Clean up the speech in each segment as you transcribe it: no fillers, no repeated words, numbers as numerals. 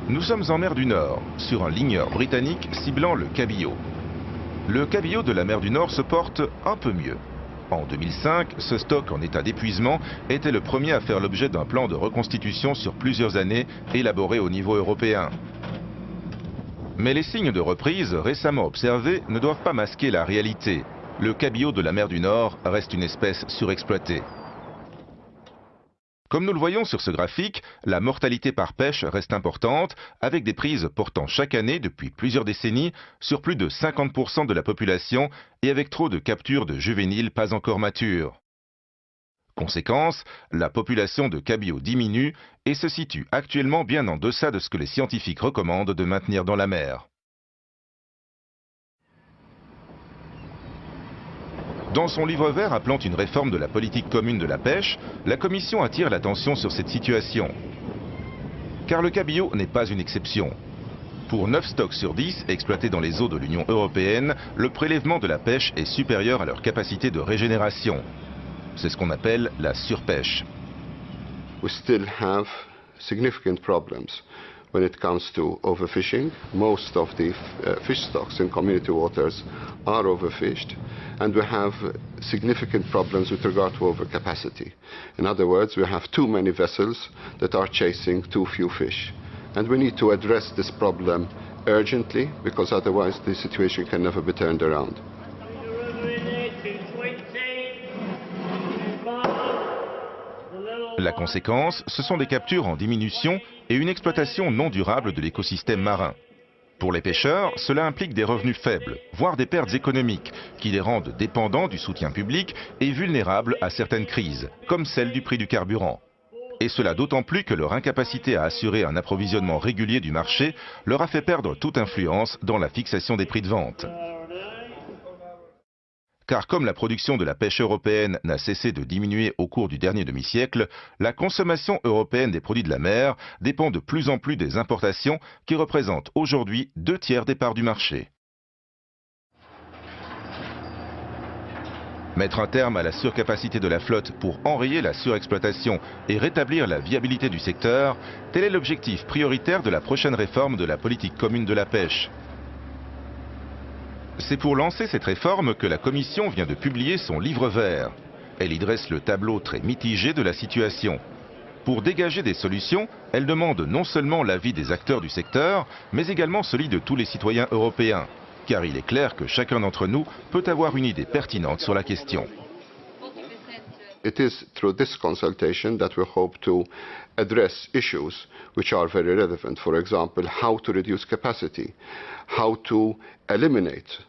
Nous sommes en mer du Nord, sur un ligneur britannique ciblant le cabillaud. Le cabillaud de la mer du Nord se porte un peu mieux. En 2005, ce stock en état d'épuisement était le premier à faire l'objet d'un plan de reconstitution sur plusieurs années élaboré au niveau européen. Mais les signes de reprise récemment observés ne doivent pas masquer la réalité. Le cabillaud de la mer du Nord reste une espèce surexploitée. Comme nous le voyons sur ce graphique, la mortalité par pêche reste importante, avec des prises portant chaque année, depuis plusieurs décennies, sur plus de 50% de la population et avec trop de captures de juvéniles pas encore matures. Conséquence, la population de cabillaud diminue et se situe actuellement bien en deçà de ce que les scientifiques recommandent de maintenir dans la mer. Dans son livre vert appelant une réforme de la politique commune de la pêche, la Commission attire l'attention sur cette situation. Car le cabillaud n'est pas une exception. Pour 9 stocks sur 10 exploités dans les eaux de l'Union européenne, le prélèvement de la pêche est supérieur à leur capacité de régénération. C'est ce qu'on appelle la surpêche. We still have significant problems when it comes to overfishing. Most of the fish stocks in community waters are overfished, and we have significant problems with regard to overcapacity. In other words, we have too many vessels that are chasing too few fish. And we need to address this problem urgently, because otherwise the situation can never be turned around. La conséquence, ce sont des captures en diminution et une exploitation non durable de l'écosystème marin. Pour les pêcheurs, cela implique des revenus faibles, voire des pertes économiques, qui les rendent dépendants du soutien public et vulnérables à certaines crises, comme celle du prix du carburant. Et cela d'autant plus que leur incapacité à assurer un approvisionnement régulier du marché leur a fait perdre toute influence dans la fixation des prix de vente. Car comme la production de la pêche européenne n'a cessé de diminuer au cours du dernier demi-siècle, la consommation européenne des produits de la mer dépend de plus en plus des importations qui représentent aujourd'hui 2/3 des parts du marché. Mettre un terme à la surcapacité de la flotte pour enrayer la surexploitation et rétablir la viabilité du secteur, tel est l'objectif prioritaire de la prochaine réforme de la politique commune de la pêche. C'est pour lancer cette réforme que la Commission vient de publier son livre vert. Elle y dresse le tableau très mitigé de la situation. Pour dégager des solutions, elle demande non seulement l'avis des acteurs du secteur, mais également celui de tous les citoyens européens. Car il est clair que chacun d'entre nous peut avoir une idée pertinente sur la question. It is through this consultation that we hope to address issues which are very relevant. For example, how to reduce capacity, how to eliminate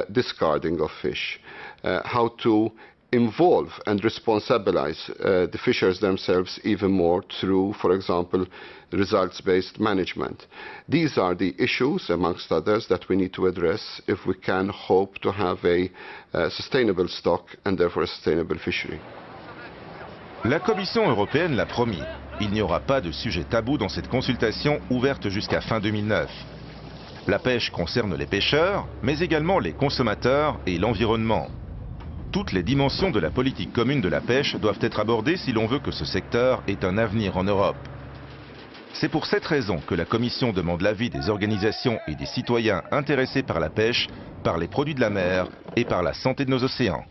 discarding of fish, how to involve and responsibilize the fishers themselves even more through, for example, results-based management. These are the issues, amongst others, that we need to address if we can hope to have a sustainable stock and therefore a sustainable fishery. La Commission européenne l'a promis. Il n'y aura pas de sujet tabou dans cette consultation ouverte jusqu'à fin 2009. La pêche concerne les pêcheurs, mais également les consommateurs et l'environnement. Toutes les dimensions de la politique commune de la pêche doivent être abordées si l'on veut que ce secteur ait un avenir en Europe. C'est pour cette raison que la Commission demande l'avis des organisations et des citoyens intéressés par la pêche, par les produits de la mer et par la santé de nos océans.